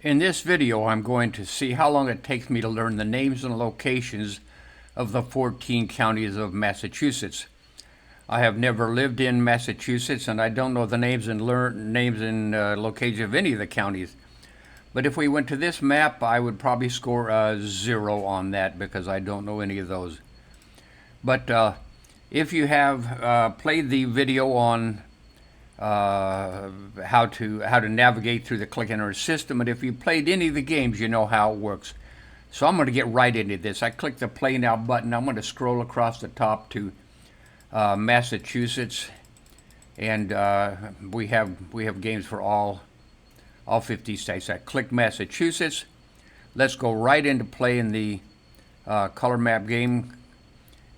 In this video, I'm going to see how long it takes me to learn the names and locations of the 14 counties of Massachusetts. I have never lived in Massachusetts, and I don't know the names and locations of any of the counties. But if we went to this map, I would probably score a 0 on that because I don't know any of those. But if you have played the video on how to navigate through the click enter system, and if you played any of the games, you know how it works. So I'm going to get right into this. I click the play now button. I'm going to scroll across the top to Massachusetts, and we have games for all 50 states. I click Massachusetts. Let's go right into playing the color map game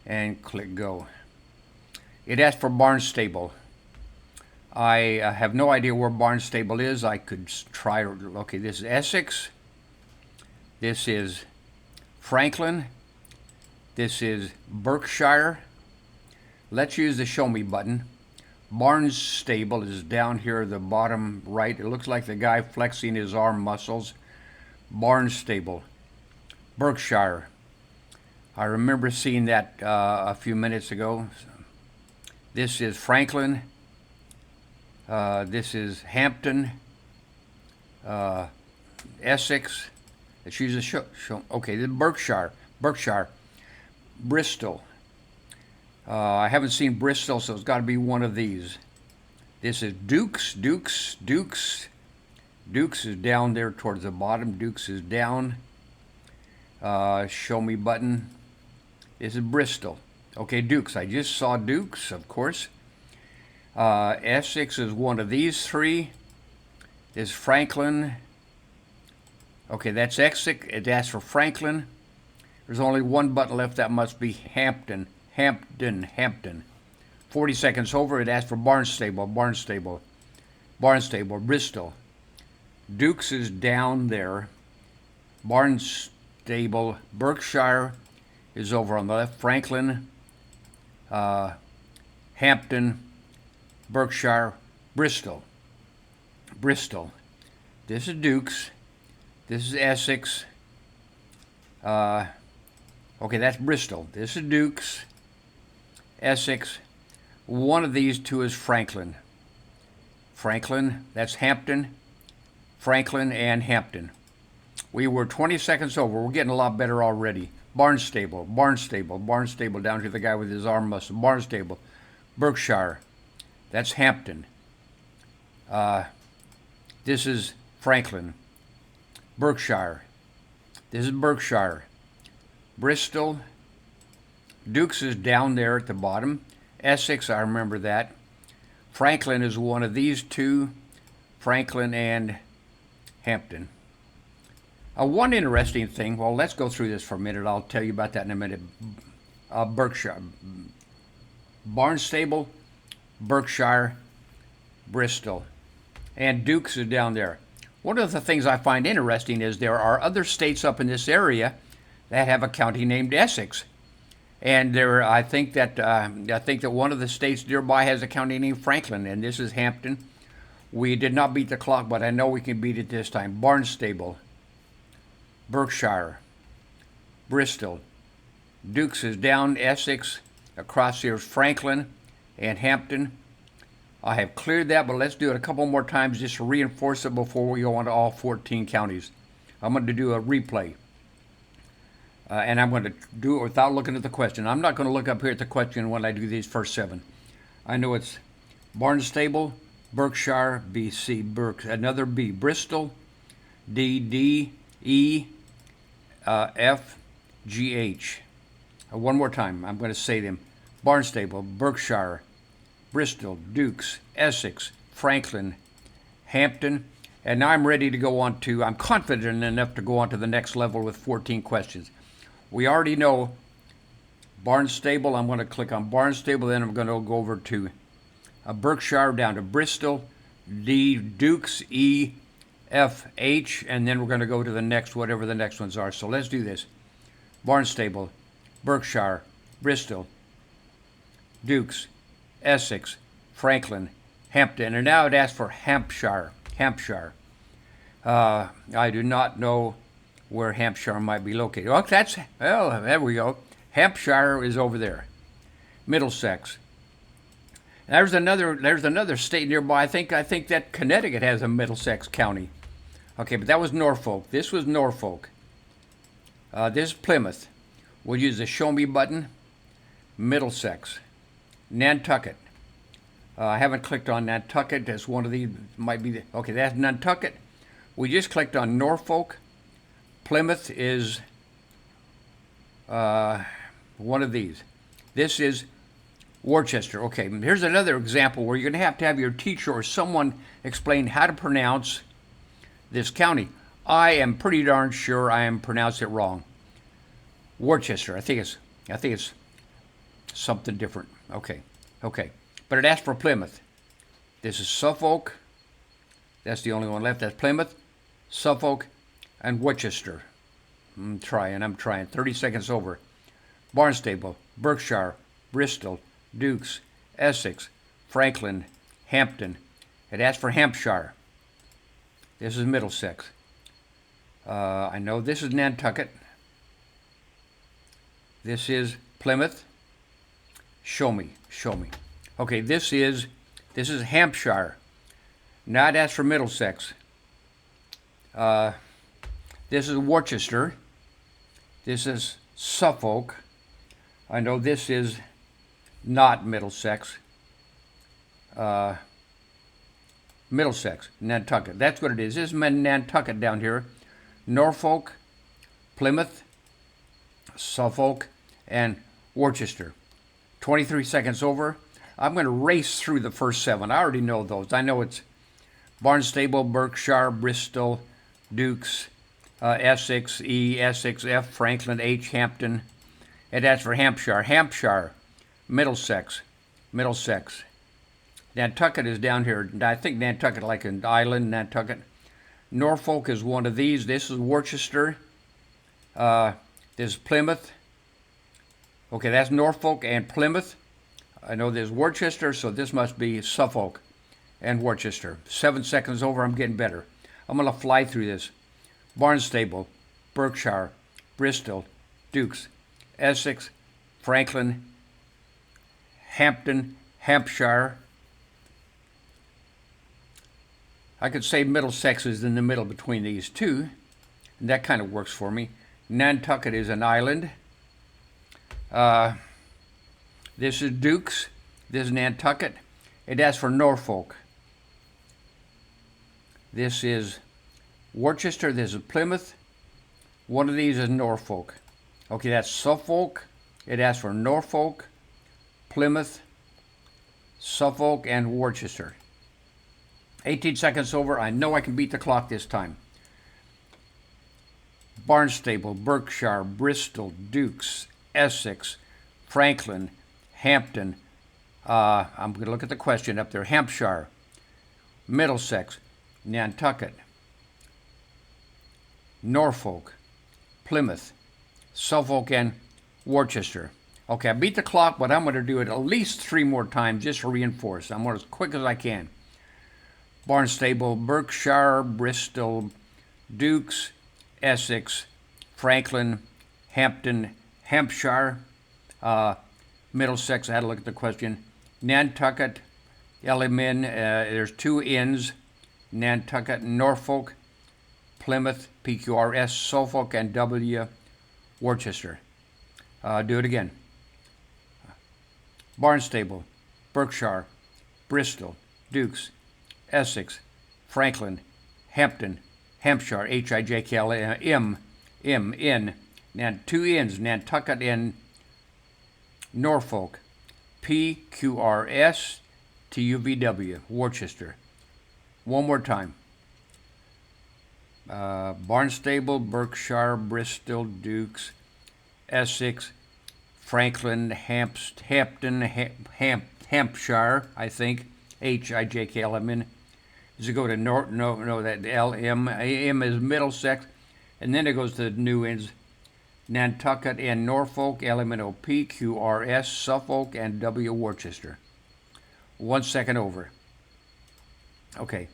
and click go. It asks for Barnstable. I have no idea where Barnstable is. I could try. Okay, this is Essex. This is Franklin. This is Berkshire. Let's use the show me button. Barnstable is down here at the bottom right. It looks like the guy flexing his arm muscles. Barnstable. Berkshire. I remember seeing that a few minutes ago. This is Franklin. This is Hampden, Essex. Let's use a show. Okay, this is Berkshire. Bristol. I haven't seen Bristol, so it's got to be one of these. This is Dukes. Dukes is down there towards the bottom. Dukes is down. Show me button. This is Bristol. Okay, Dukes. I just saw Dukes, of course. Essex is one of these three. This is Franklin. Okay, that's Essex. It asks for Franklin. There's only one button left. That must be Hampden. 40 seconds over. It asks for Barnstable. Bristol. Dukes is down there. Barnstable. Berkshire is over on the left. Franklin. Hampden. Berkshire. Bristol. This is Dukes. This is Essex. Okay, that's Bristol. This is Dukes. Essex. One of these two is Franklin. That's Hampden. Franklin and Hampden. We were 20 seconds over. We're getting a lot better already. Barnstable down to the guy with his arm muscle. Barnstable. Berkshire. That's Hampden. This is Franklin. Berkshire. This is Berkshire. Bristol. Dukes is down there at the bottom. Essex, I remember that. Franklin is one of these two. Franklin and Hampden. One interesting thing, well, let's go through this for a minute. I'll tell you about that in a minute. Berkshire. Barnstable, Berkshire, Bristol, and Dukes is down there. One of the things I find interesting is there are other states up in this area that have a county named Essex, and I think that one of the states nearby has a county named Franklin, and this is Hampden. We did not beat the clock, but I know we can beat it this time. Barnstable, Berkshire, Bristol, Dukes is down. Essex. Across here is Franklin and Hampden. I have cleared that, but let's do it a couple more times just to reinforce it before we go on to all 14 counties. I'm going to do a replay. And I'm going to do it without looking at the question. I'm not going to look up here at the question when I do these first 7. I know it's Barnstable, Berkshire, B-C, another B, Bristol, D, E, F, G, H. One more time. I'm going to say them. Barnstable, Berkshire, Bristol, Dukes, Essex, Franklin, Hampden, and now I'm ready to go on to, I'm confident enough to go on to the next level with 14 questions. We already know Barnstable. I'm going to click on Barnstable, then I'm going to go over to Berkshire, down to Bristol, D, Dukes, E, F, H, and then we're going to go to the next, whatever the next ones are. So let's do this. Barnstable, Berkshire, Bristol, Dukes, Essex, Franklin, Hampden, and now it asks for Hampshire. I do not know where Hampshire might be located. Oh, there we go. Hampshire is over there. Middlesex. There's another state nearby. I think that Connecticut has a Middlesex County. Okay, but that was Norfolk. This was Norfolk. This is Plymouth. We'll use the Show Me button. Middlesex. Nantucket. I haven't clicked on Nantucket. That's one of these. Might be okay. That's Nantucket. We just clicked on Norfolk. Plymouth is one of these. This is Worcester. Okay, here's another example where you're going to have your teacher or someone explain how to pronounce this county. I am pretty darn sure I am pronouncing it wrong. Worcester. I think it's something different. Okay. But it asks for Plymouth. This is Suffolk. That's the only one left. That's Plymouth, Suffolk, and Worcester. I'm trying. 30 seconds over. Barnstable, Berkshire, Bristol, Dukes, Essex, Franklin, Hampden. It asks for Hampshire. This is Middlesex. I know this is Nantucket. This is Plymouth. Show me. Okay, this is Hampshire. Now it asks for Middlesex. This is Worcester. This is Suffolk. I know this is not Middlesex. Middlesex, Nantucket. That's what it is. This is Nantucket down here. Norfolk, Plymouth, Suffolk, and Worcester. 23 seconds over. I'm going to race through the first 7. I already know those. I know it's Barnstable, Berkshire, Bristol, Dukes, Essex, E, Essex, F, Franklin, H, Hampden. And that's for Hampshire. Hampshire, Middlesex. Nantucket is down here. I think Nantucket, like an island, Nantucket. Norfolk is one of these. This is Worcester. This is Plymouth. Okay, that's Norfolk and Plymouth. I know there's Worcester, so this must be Suffolk and Worcester. 7 seconds over, I'm getting better. I'm going to fly through this. Barnstable, Berkshire, Bristol, Dukes, Essex, Franklin, Hampden, Hampshire. I could say Middlesex is in the middle between these two, and that kind of works for me. Nantucket is an island. This is Dukes. This is Nantucket. It asks for Norfolk. This is Worcester. This is Plymouth. One of these is Norfolk. Okay, that's Suffolk. It asks for Norfolk, Plymouth, Suffolk, and Worcester. 18 seconds over. I know I can beat the clock this time. Barnstable, Berkshire, Bristol, Dukes, Essex, Franklin, Hampden. I'm going to look at the question up there. Hampshire, Middlesex, Nantucket, Norfolk, Plymouth, Suffolk, and Worcester. Okay, I beat the clock, but I'm going to do it at least 3 more times just to reinforce. I'm going as quick as I can. Barnstable, Berkshire, Bristol, Dukes, Essex, Franklin, Hampden, Hampshire, Middlesex. I had to look at the question. Nantucket, L-M-N, there's 2 N's. Nantucket, Norfolk, Plymouth, P-Q-R-S, Suffolk, and W, Worcester. Do it again. Barnstable, Berkshire, Bristol, Dukes, Essex, Franklin, Hampden, Hampshire, H-I-J-K-L-M-N, 2 N's, Nantucket and Norfolk, P-Q-R-S, T-U-V-W, Worcester. One more time. Barnstable, Berkshire, Bristol, Dukes, Essex, Franklin, Hampden, Hampshire, I think, H-I-J-K-L-M-N. Does it go to that L-M? M is Middlesex, and then it goes to the new ends. Nantucket and Norfolk, L-M-N-O-P, Q-R-S, Suffolk, and W, Worcester. 1 second over. Okay.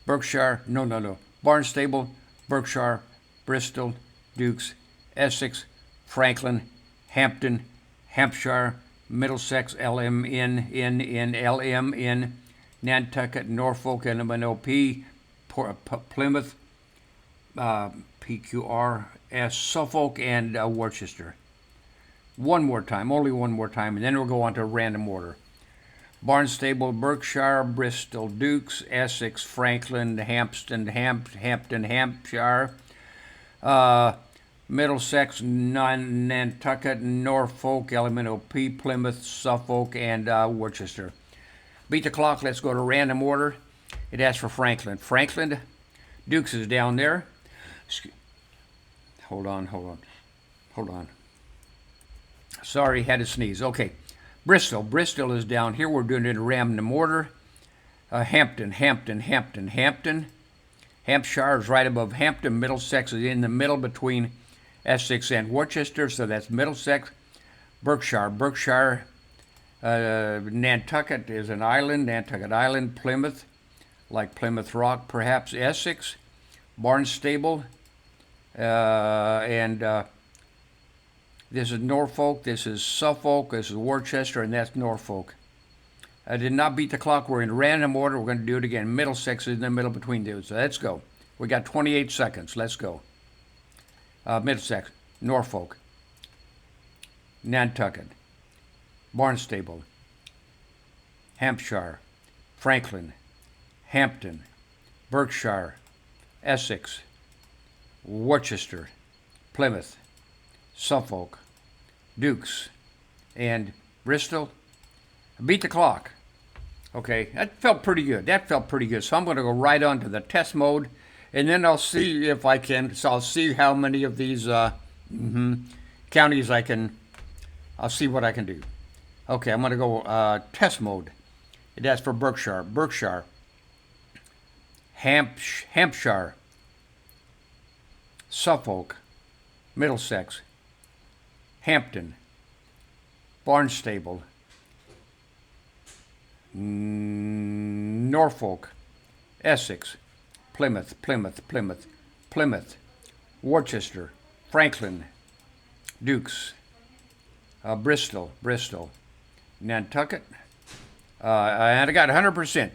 Berkshire, no. Barnstable, Berkshire, Bristol, Dukes, Essex, Franklin, Hampden, Hampshire, Middlesex, LMN, Nantucket, Norfolk, NMNOP, Plymouth, PQRS, Suffolk, and Worcester. One more time, only one more time, and then we'll go on to random order. Barnstable, Berkshire, Bristol, Dukes, Essex, Franklin, Hampden, Hampshire, Middlesex, Nantucket, Norfolk, LMNOP, Plymouth, Suffolk, and Worcester. Beat the clock. Let's go to random order. It asks for Franklin. Franklin, Dukes is down there. Hold on. Sorry, had to sneeze. Okay. Bristol is down here. We're doing it in random order. Hampden. Hampshire is right above Hampden. Middlesex is in the middle between Essex and Worcester, so that's Middlesex. Berkshire. Nantucket is an island. Nantucket Island. Plymouth, like Plymouth Rock, perhaps. Essex. Barnstable. And this is Norfolk, this is Suffolk, this is Worcester, and that's Norfolk. I did not beat the clock. We're in random order. We're going to do it again. Middlesex is in the middle between those. So let's go. We got 28 seconds. Let's go. Middlesex, Norfolk, Nantucket, Barnstable, Hampshire, Franklin, Hampden, Berkshire, Essex, Worcester, Plymouth, Suffolk, Dukes, and Bristol. Beat the clock. Okay, that felt pretty good. So I'm going to go right on to the test mode, and then I'll see if I can. So I'll see how many of these counties I can. I'll see what I can do. Okay, I'm going to go test mode. It asks for Berkshire, Hampshire, Suffolk, Middlesex, Hampden, Barnstable, Norfolk, Essex, Plymouth, Worcester, Franklin, Dukes, Bristol, Nantucket, and I got 100%.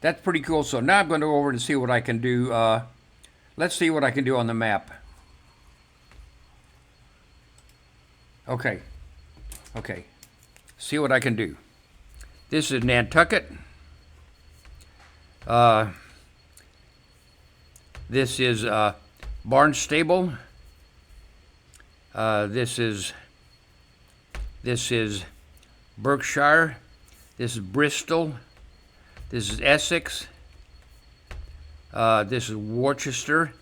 That's pretty cool. So now I'm going to go over and see what I can do. Let's see what I can do on the map. Okay. See what I can do. This is Nantucket. This is Barnstable. This is Berkshire. This is Bristol. This is Essex. This is Worcester.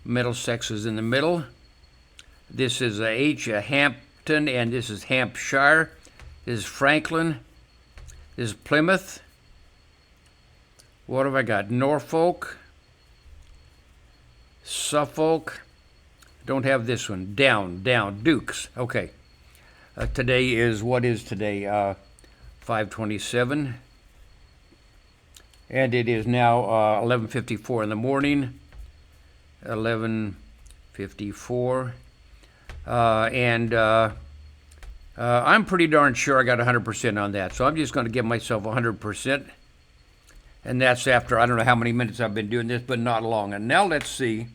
Middlesex is in the middle. This is Hampton, and this is Hampshire. This is Franklin. This is Plymouth. What have I got? Norfolk. Suffolk. Don't have this one. Down. Dukes. Okay. Today is, what is today? 5/27. And it is now 11:54 in the morning. 11:54. I'm pretty darn sure I got 100% on that. So I'm just going to give myself 100%. And that's after, I don't know how many minutes I've been doing this, but not long. And now let's see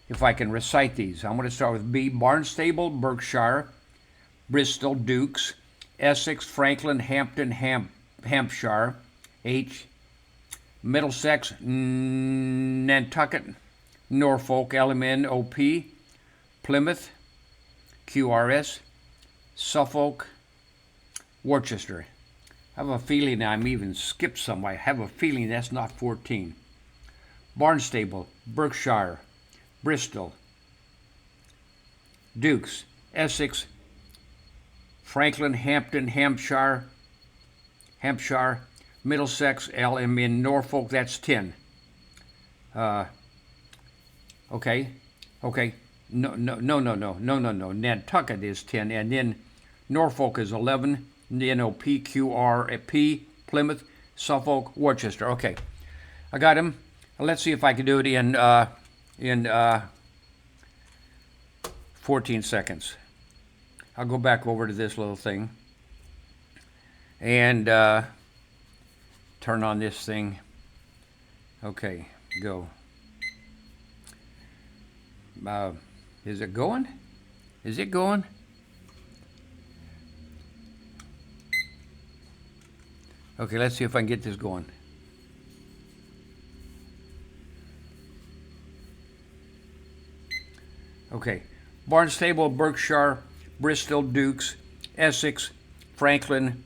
if I can recite these. I'm going to start with B. Barnstable, Berkshire, Bristol, Dukes, Essex, Franklin, Hampden, Hampshire. H. Middlesex, Nantucket, Norfolk, LMNOP, Plymouth, QRS, Suffolk, Worcester. I have a feeling I'm even skipped some. I have a feeling that's not 14. Barnstable, Berkshire, Bristol, Dukes, Essex, Franklin, Hampden, Hampshire, Middlesex, LMN, Norfolk. That's 10. Okay. No. Nantucket is 10, and then Norfolk is 11. NOP, QRP, Plymouth, Suffolk, Worcester. Okay, I got him. Let's see if I can do it in 14 seconds. I'll go back over to this little thing and turn on this thing. Okay, go. Is it going? Is it going? Okay, let's see if I can get this going. Okay, Barnstable, Berkshire, Bristol, Dukes, Essex, Franklin,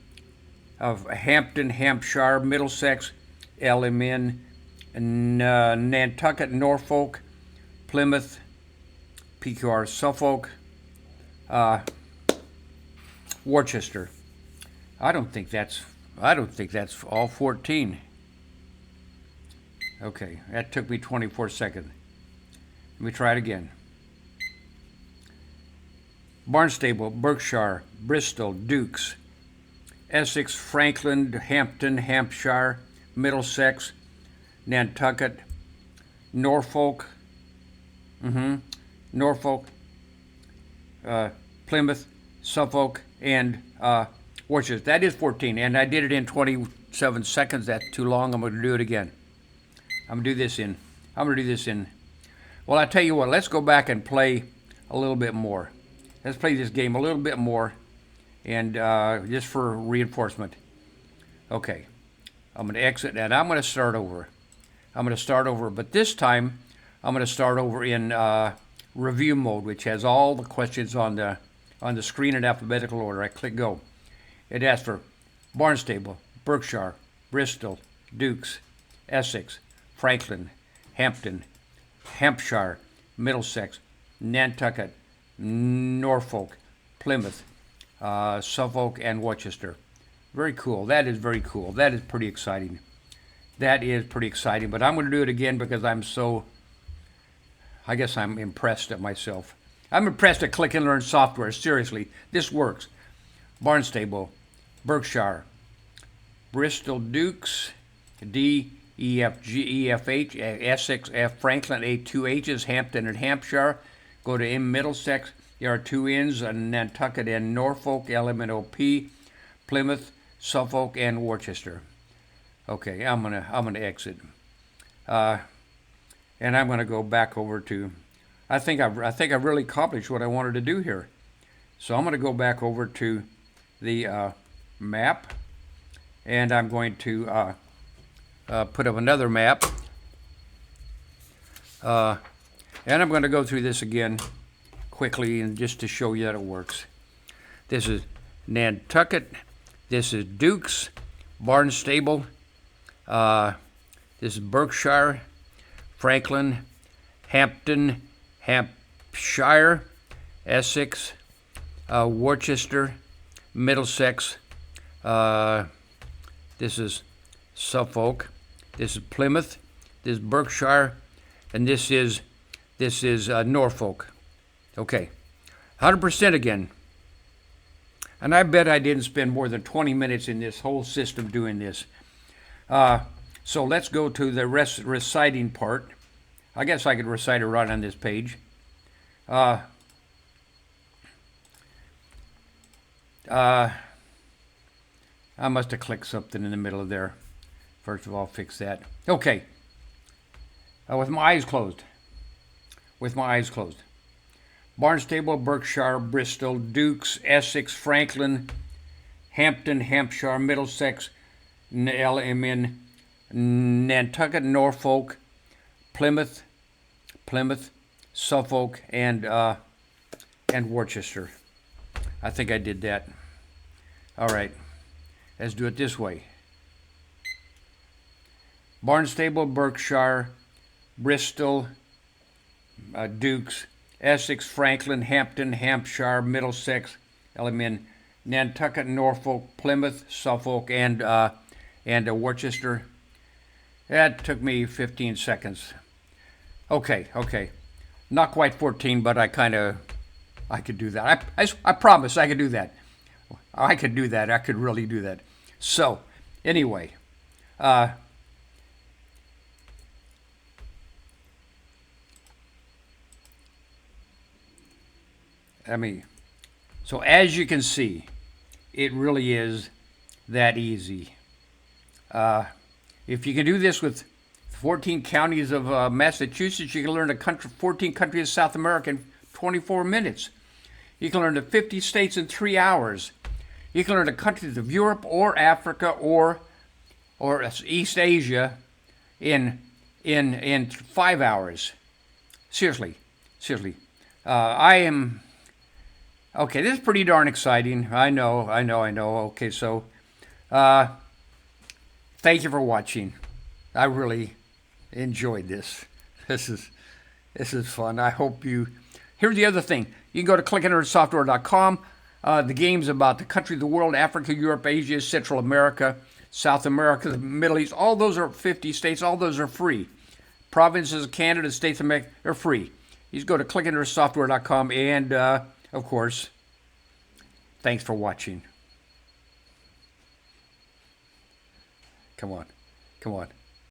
of Hampden, Hampshire, Middlesex, LMN, Nantucket, Norfolk, Plymouth, PQR, Suffolk, Worcester. I don't think that's all 14. Okay, that took me 24 seconds. Let me try it again. Barnstable, Berkshire, Bristol, Dukes, Essex, Franklin, Hampden, Hampshire, Middlesex, Nantucket, Norfolk, Plymouth, Suffolk, and Worcester. That is 14, and I did it in 27 seconds. That's too long. I'm going to do it again. I'm going to do this in. Well, I tell you what. Let's go back and play a little bit more. Let's play this game a little bit more, and just for reinforcement. Okay, I'm going to exit, and I'm going to start over. But this time, I'm going to start over in review mode, which has all the questions on the screen in alphabetical order. I click go. It asks for Barnstable, Berkshire, Bristol, Dukes, Essex, Franklin, Hampden, Hampshire, Middlesex, Nantucket, Norfolk, Plymouth, Suffolk, and Worcester. Very cool. That is very cool. That is pretty exciting. But I'm going to do it again because I guess I'm impressed at myself. I'm impressed at Click and Learn software. Seriously, this works. Barnstable, Berkshire, Bristol, Dukes, D, E, F, G, E, F, H, Essex, F, Franklin, A, 2 H's, Hampden and Hampshire. Go to M, Middlesex, there are 2 N's, and Nantucket and Norfolk, L, M, N, O, P, Plymouth, Suffolk, and Worcester. Okay, I'm gonna exit, and I'm gonna go back over to. I think I've really accomplished what I wanted to do here. So I'm gonna go back over to the map, and I'm going to put up another map, and I'm going to go through this again quickly, and just to show you that it works. This is Nantucket. This is Dukes, Barnstable. This is Berkshire, Franklin, Hampden, Hampshire, Essex, Worcester, Middlesex. This is Suffolk. This is Plymouth. This is Berkshire, and this is Norfolk. Okay, 100% again. And I bet I didn't spend more than 20 minutes in this whole system doing this. So let's go to the reciting part. I guess I could recite it right on this page. I must have clicked something in the middle of there. First of all, fix that. Okay. With my eyes closed. Barnstable, Berkshire, Bristol, Dukes, Essex, Franklin, Hampden, Hampshire, Middlesex, LMN, Nantucket, Norfolk, Plymouth, Suffolk, and Worcester. I think I did that. All right. Let's do it this way. Barnstable, Berkshire, Bristol, Dukes, Essex, Franklin, Hampden, Hampshire, Middlesex, LMN, Nantucket, Norfolk, Plymouth, Suffolk, and Worcester. That took me 15 seconds. Okay. Not quite 14, but I could do that. I promise I could do that. I could do that. I could really do that. So, anyway, So as you can see, it really is that easy. If you can do this with 14 counties of Massachusetts, you can learn 14 countries of South America in 24 minutes. You can learn the 50 states in 3 hours. You can learn the countries of Europe or Africa or East Asia in 5 hours. Seriously. Okay, this is pretty darn exciting. I know. Okay, so thank you for watching. I really enjoyed this. This is fun. I hope you... Here's the other thing. You can go to clickintersoftware.com. The game's about the country of the world: Africa, Europe, Asia, Central America, South America, the Middle East. All those are 50 states. All those are free. Provinces of Canada, states of America, are free. You just go to clickintersoftware.com, and of course, thanks for watching. Come on.